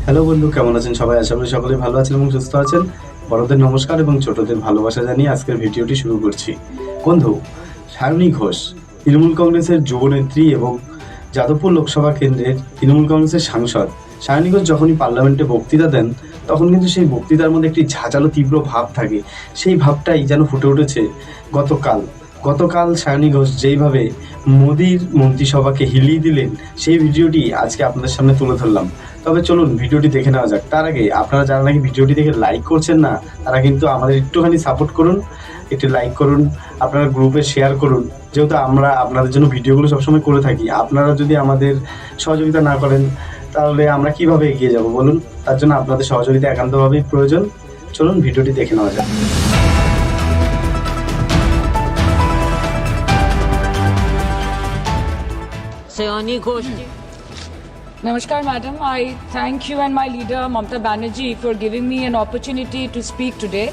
Hello বন্ধু, কেমন আছেন সবাই? আশা করি সকলেই ভালো আছেন এবং সুস্থ আছেন। বড়দের নমস্কার এবং ছোটদের ভালোবাসা জানিয়ে আজকের ভিডিওটি শুরু করছি। বন্ধু, সায়নী ঘোষ তৃণমূল কংগ্রেসের যুবনেত্রী এবং যাদবপুর লোকসভা কেন্দ্রের তৃণমূল কংগ্রেসের সাংসদ। সায়নী ঘোষ যখনই পার্লামেন্টে বক্তৃতা দেন, তখন কিন্তু সেই বক্তৃতার মধ্যে একটি ঝাঁঝালো তীব্র ভাব থাকে। সেই ভাবটাই যেন ফুটে উঠেছে গতকাল। গতকাল সায়নী ঘোষ যেইভাবে মোদির মন্ত্রিসভাকে হিলিয়ে দিলেন, সেই ভিডিওটি আজকে আপনাদের সামনে তুলে ধরলাম। তবে চলুন ভিডিওটি দেখে নেওয়া যাক। তার আগে আপনারা যারা নাকি ভিডিওটি দেখে লাইক করছেন না, তারা কিন্তু আমাদের একটুখানি সাপোর্ট করুন, একটু লাইক করুন, আপনারা গ্রুপে শেয়ার করুন। যেহেতু আমরা আপনাদের জন্য ভিডিওগুলো সবসময় করে থাকি, আপনারা যদি আমাদের সহযোগিতা না করেন তাহলে আমরা কিভাবে এগিয়ে যাব বলুন? তার জন্য আপনাদের সহযোগিতা একান্তভাবেই প্রয়োজন। চলুন ভিডিওটি দেখে নেওয়া যাক। सायनी घोष जी। Namaskar, madam. I thank you and my leader, Mamata Banerjee, for giving me an opportunity to speak today.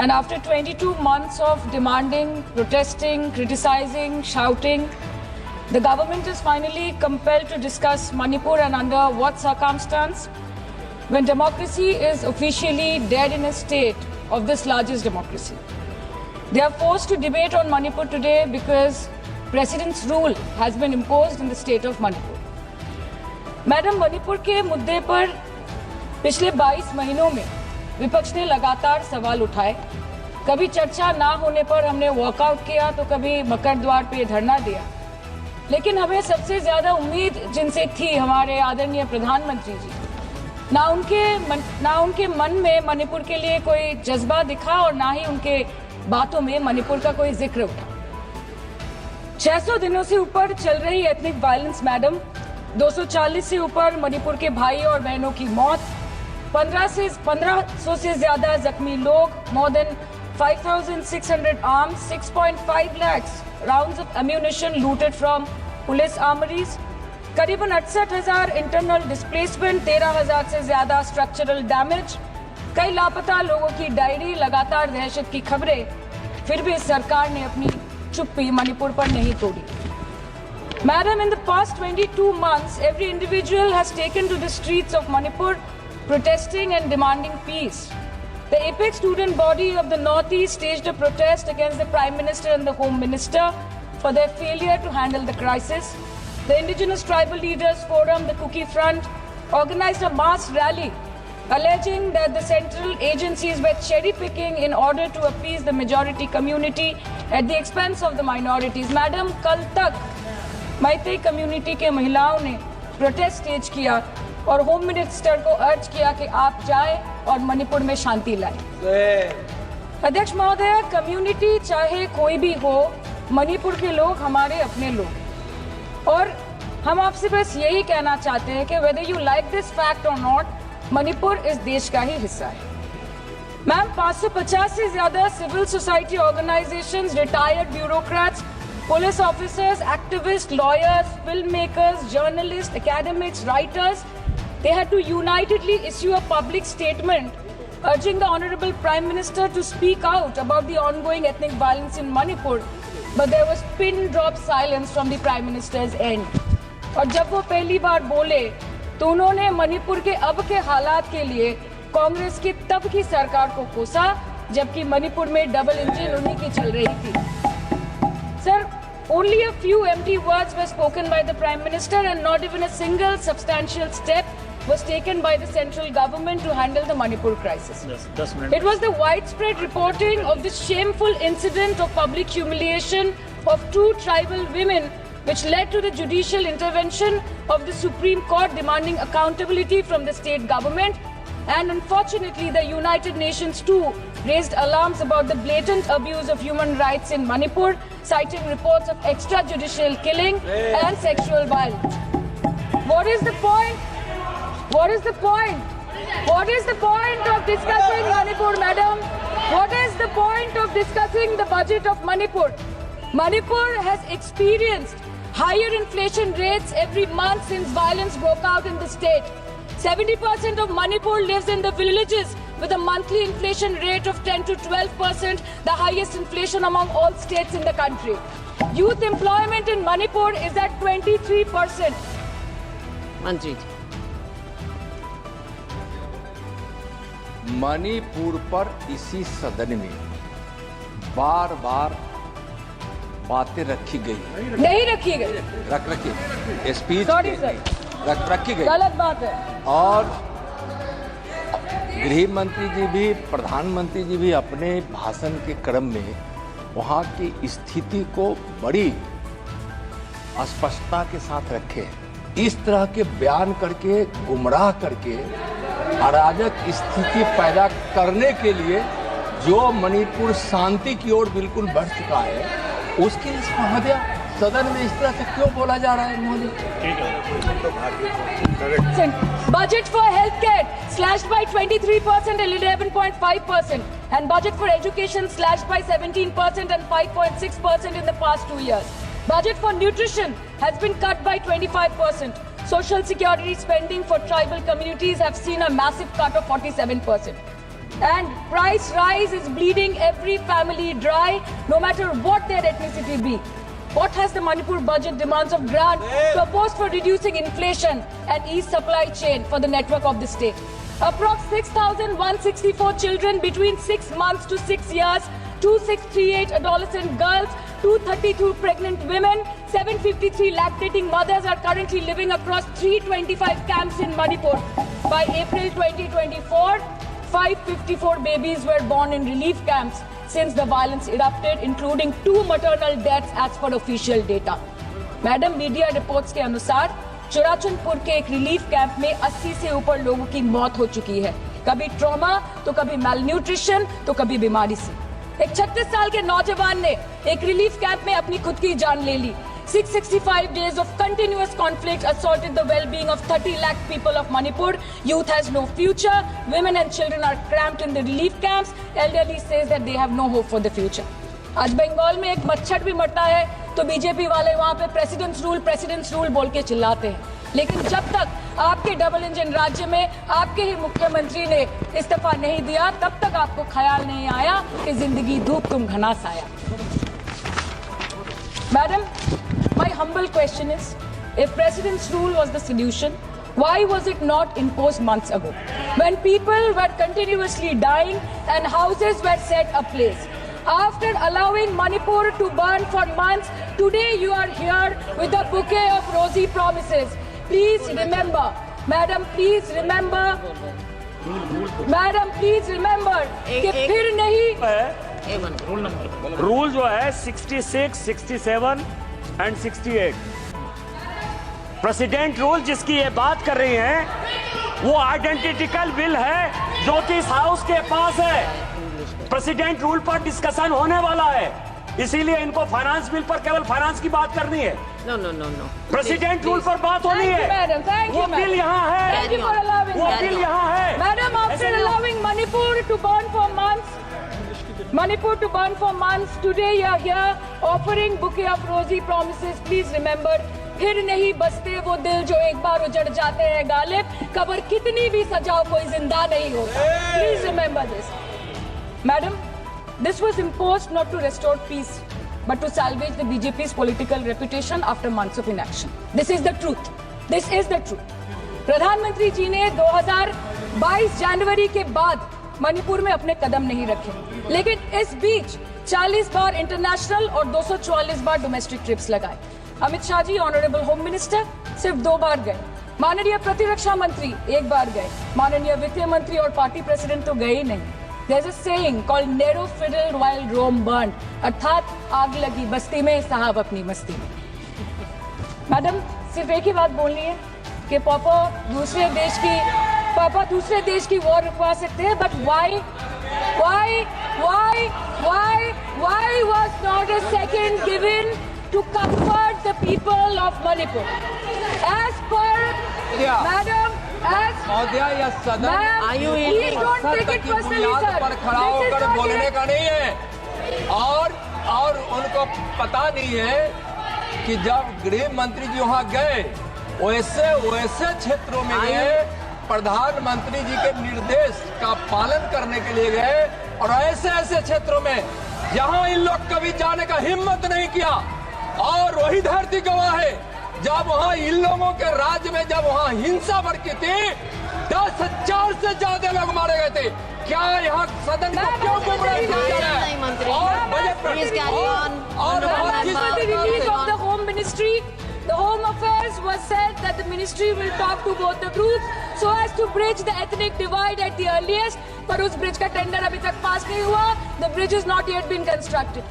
And after 22 months of demanding, protesting, criticizing, shouting, the government is finally compelled to discuss Manipur and under what circumstance? When democracy is officially dead in a state of this largest democracy. They are forced to debate on Manipur today because President's rule has been imposed in the state of Manipur. Madam, Manipur के मुद्दे पर पिछले 22 महीनों में विपक्ष ने लगातार सवाल उठाए। कभी चर्चा ना होने पर हमने वॉकआउट किया तो कभी मकर द्वार पे धरना दिया। लेकिन हमें सबसे ज्यादा उम्मीद जिनसे थी हमारे आदरणीय प्रधानमंत्री जी, ना उनके मन में मणिपुर के लिए कोई जज्बा दिखा और ना ही उनके बातों में मणिपुर का कोई जिक्र उठा। 600 दिनों से ऊपर चल रही एथनिक वायलेंस मैडम, 240 से ऊपर मणिपुर के भाई और बहनों की मौत, 1500 से ज्यादा जख्मी लोग, more than 5,600 arms, 6.5 lakhs rounds of ammunition looted from police armouries, करीबन 68,000 इंटरनल डिस्प्लेसमेंट, 13,000 से ज्यादा स्ट्रक्चरल डैमेज, कई लापता लोगों की डायरी, लगातार दहशत की खबरें। फिर भी सरकार ने अपनी चुप्पी मणिपुर पर नहीं तोड़ी। Madam, in the past 22 months, every individual has taken to the streets of Manipur protesting and demanding peace. The apex student body of the Northeast staged a protest against the Prime Minister and the Home Minister for their failure to handle the crisis. The Indigenous Tribal Leaders Forum, the Kuki Front, organized a mass rally alleging that the central agencies were cherry-picking in order to appease the majority community at the expense of the minorities. Madam, कल तक Meitei community के महिलाओं ने protest stage किया और home minister को अर्ज किया कि आप जाएं और मणिपुर में शांति लाएं। अध्यक्ष महोदय, कम्युनिटी चाहे कोई भी हो, मणिपुर के लोग हमारे अपने लोग हैं। और हम आपसे बस यही कहना चाहते हैं कि whether you like this fact और नॉट, मणिपुर इस देश का ही हिस्सा है। मैम, 550 से ज्यादा civil society organisations, retired bureaucrats, police officers, activists, lawyers, filmmakers, journalists, academics, writers, they had to unitedly issue a public statement urging the Honorable Prime Minister to speak out about the ongoing ethnic violence in Manipur, but there was pin drop silence from the Prime Minister's end. और जब वो पहली बार बोले तो उन्होंने मणिपुर के अब के हालात के लिए कांग्रेस की तब की सरकार को कोसा, जबकि मणिपुर में डबल इंजन उन्हीं की चल रही थी। Sir, only a few empty words were spoken by the Prime Minister and not even a single substantial step was taken by the central government to handle the Manipur crisis. It was the widespread reporting of this shameful incident of public humiliation of two tribal women which led to the judicial intervention of the Supreme Court demanding accountability from the state government. And unfortunately, the United Nations too raised alarms about the blatant abuse of human rights in Manipur, citing reports of extrajudicial killing and sexual violence. What is the point? What is the point? What is the point of discussing Manipur, madam? What is the point of discussing the budget of Manipur? Manipur has experienced higher inflation rates every month since violence broke out in the state. 70% of Manipur lives in the villages with a monthly inflation rate of 10 to 12%, the highest inflation among all states in the country. Youth employment in Manipur is at 23%. मंत्री जी, मणिपुर पर इसी सदन में बार बार बातें रखी गई, नहीं रखी गई, रखी स्पीच सॉरी सर, रखी गई, गलत बात है। और गृह मंत्री जी भी, प्रधानमंत्री जी भी अपने भाषण के क्रम में वहाँ की स्थिति को बड़ी स्पष्टता के साथ रखे। इस तरह के बयान करके, गुमराह करके अराजक स्थिति पैदा करने के लिए जो मणिपुर शांति की ओर बिल्कुल बढ़ चुका है, उसके लिए महोदय सदन में इस तरह से क्यों बोला जा रहा है महोदय? Budget for healthcare slashed by 23% and 11.5%, and budget for education slashed by 17% and 5.6% in the past 2 years. Budget for nutrition has been cut by 25%. Social security spending for tribal communities have seen a massive cut of 47%. And price rise is bleeding every family dry, no matter what their ethnicity be. What has the Manipur budget demands of grant proposed for reducing inflation and ease supply chain for the network of the state? Approx 6,164 children between 6 months to 6 years, 2,638 adolescent girls, 232 pregnant women, 753 lactating mothers are currently living across 325 camps in Manipur. By April 2024, 554 babies were born in relief camps since the violence erupted, including 2 maternal deaths as per official data. Madam, media reports के अनुसार चुराचंदपुर के एक relief camp में 80 से ऊपर लोगों की मौत हो चुकी है, कभी ट्रॉमा तो कभी मैलन्यूट्रिशन तो कभी बीमारी से। एक 36 साल के नौजवान ने एक रिलीफ कैंप में अपनी खुद की जान ले ली। 665 days of continuous conflict assaulted the well-being of 30 lakh people of Manipur. Youth has no future. Women and children are cramped in the relief camps. Elderly says that they have no hope for the future. आज बंगाल में एक मच्छर भी मरता है तो BJP वाले वहाँ पे प्रेसिडेंट्स रूल बोल के चिल्लाते हैं, लेकिन जब तक आपके डबल इंजन राज्य में आपके ही मुख्यमंत्री ने इस्तीफा नहीं दिया, तब तक आपको ख्याल नहीं आया कि जिंदगी धूप तुम घना साया। Madam, my humble question is, if president's rule was the solution, why was it not imposed months ago, when people were continuously dying and houses were set ablaze? After allowing Manipur to burn for months, today you are here with a bouquet of rosy promises. Please remember, madam, please remember, madam, please remember कि फिर नहीं rule जो है 66, 67 and 68 president rule जिसकी ये बात कर रही हैं वो आइडेंटिकल बिल है जो कि इस हाउस के पास है। प्रेसिडेंट रूल पर डिस्कशन होने वाला है, इसीलिए इनको फाइनेंस बिल पर केवल फाइनेंस की बात करनी है। No. प्रेसिडेंट रूल पर बात होनी है। वो बिल यहाँ है, वो बिल यहाँ है। Madam, after allowing Manipur to burn for months, today you are here offering bouquet of rosy promises. Please remember, फिर नहीं बसते वो दिल जो एक बार उजड़ जाते हैं गालिब, कब्र कितनी भी सजाओ कोई जिंदा नहीं होता। Please remember this. Madam, this was imposed not to restore peace, but to salvage the BJP's political reputation after months of inaction. This is the truth. This is the truth. प्रधानमंत्री जी ने 2022 जनवरी के बाद मणिपुर में अपने कदम नहीं रखे, लेकिन इस बीच 40 बार इंटरनेशनल और 244 बार डोमेस्टिक ट्रिप्स लगाए। Amit Shah ji, honourable home minister, सिर्फ 2 बार गए। माननीय प्रतिरक्षा मंत्री 1 बार गए। माननीय वित्त मंत्री और पार्टी प्रेसिडेंट तो गए ही नहीं। There's a saying called narrow fiddle while Rome burned, अर्थात आग लगी बस्ती में, साहब अपनी मस्ती में। मैडम, सिर्फ एक ही बात बोलनी है कि पापा दूसरे देश की वॉर रुकवा सकते हैं, but why was not a second given to comfort the people of Manipur? As per Madam, महोदया, यह सदन please don't take it की personally, बुनियाद sir. पर खड़ा This is होकर not बोलने direct- का नहीं है। और उनको पता नहीं है कि जब गृह मंत्री जी वहाँ गए, वैसे क्षेत्रों में गए, प्रधानमंत्री जी के निर्देश का पालन करने के लिए गए, और ऐसे क्षेत्रों में जहाँ इन लोग कभी जाने का हिम्मत नहीं किया। और वही धरती गवाह है, जब वहाँ इन लोगों के राज्य में जब वहाँ हिंसा भड़की थी, 10,000 से ज्यादा लोग मारे गए थे। क्या यहाँ सदन को क्यों गुमराह किया जा रहा है? और बजट पर Please carry on. और With the release of the Home Ministry, the Home Affairs was said that the ministry will talk to both the groups so as to bridge the ethnic divide at the earliest. पर उस bridge का tender अभी तक पास नहीं हुआ. The bridge has not yet been constructed.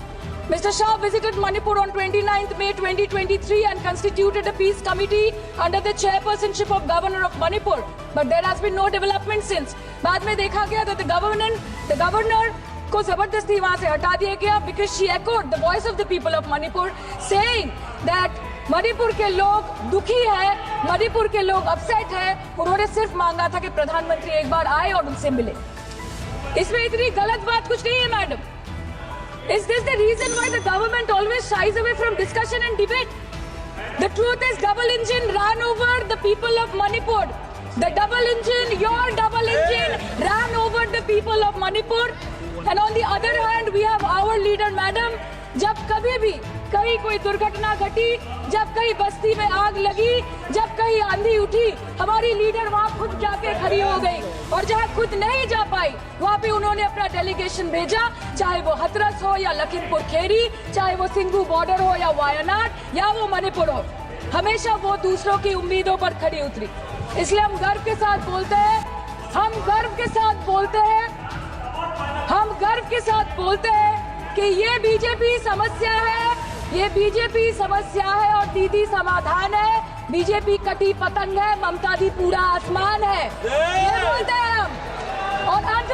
Mr. Shah visited Manipur on 29th May 2023 and constituted a peace committee under the chairpersonship of Governor of Manipur. But there has been no development since. बाद में देखा गया that the governor को जबरदस्ती वहां से हटा दिया गया because she echoed the voice of the people of Manipur saying that Manipur के लोग दुखी है, मणिपुर के लोग अपसेट है. उन्होंने सिर्फ मांगा था कि प्रधानमंत्री एक बार आए और उनसे मिले. इसमें इतनी गलत बात कुछ नहीं है madam. Is this the reason why the government always shies away from discussion and debate? The truth is double engine ran over the people of Manipur. The double engine, your double engine ran over the people of Manipur. And on the other hand, we have our leader, madam. जब कभी भी कहीं कोई दुर्घटना घटी, जब कहीं बस्ती में आग लगी, जब कहीं आंधी उठी, हमारी लीडर वहां खुद जाके खड़ी हो गई. और जहां खुद नहीं जा पाई, वहां पे उन्होंने अपना डेलीगेशन भेजा, चाहे वो हथरस हो या लखीमपुर खीरी, चाहे वो सिंघू बॉर्डर हो या वायनाड या वो मणिपुर हो. हमेशा वो दूसरों की उम्मीदों पर खड़ी उतरी. इसलिए हम गर्व के साथ बोलते हैं, हम गर्व के साथ बोलते हैं, हम गर्व के साथ बोलते हैं कि ये बीजेपी समस्या है, ये बीजेपी समस्या है और दीदी समाधान है. बीजेपी कटी पतंग है, ममता दी पूरा आसमान है. ये बोलते हैं हम. और अंत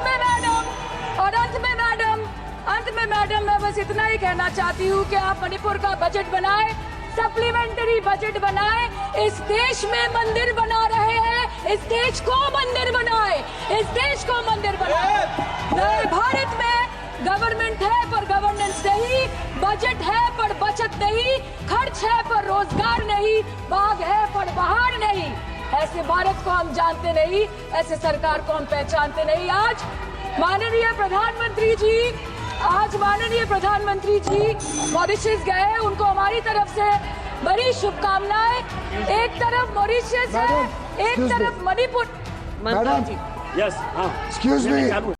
में मैडम मैं बस इतना ही कहना चाहती हूँ कि आप मणिपुर का बजट बनाएं, सप्लीमेंट्री बजट बनाएं. इस देश में मंदिर बना रहे हैं, इस देश को मंदिर बनाए, इस देश को मंदिर बनाए. भारत में गवर्नमेंट है पर गवर्नेंस नहीं, बजट है पर बचत नहीं, खर्च है पर रोजगार नहीं, बाग है पर बहार नहीं. ऐसे भारत को हम जानते नहीं, ऐसे सरकार को हम पहचानते नहीं. आज माननीय प्रधानमंत्री जी मॉरिशस गए, उनको हमारी तरफ से बड़ी शुभकामनाएं. एक तरफ मॉरिशस है, एक तरफ मणिपुर. यस, हाँ, Excuse me.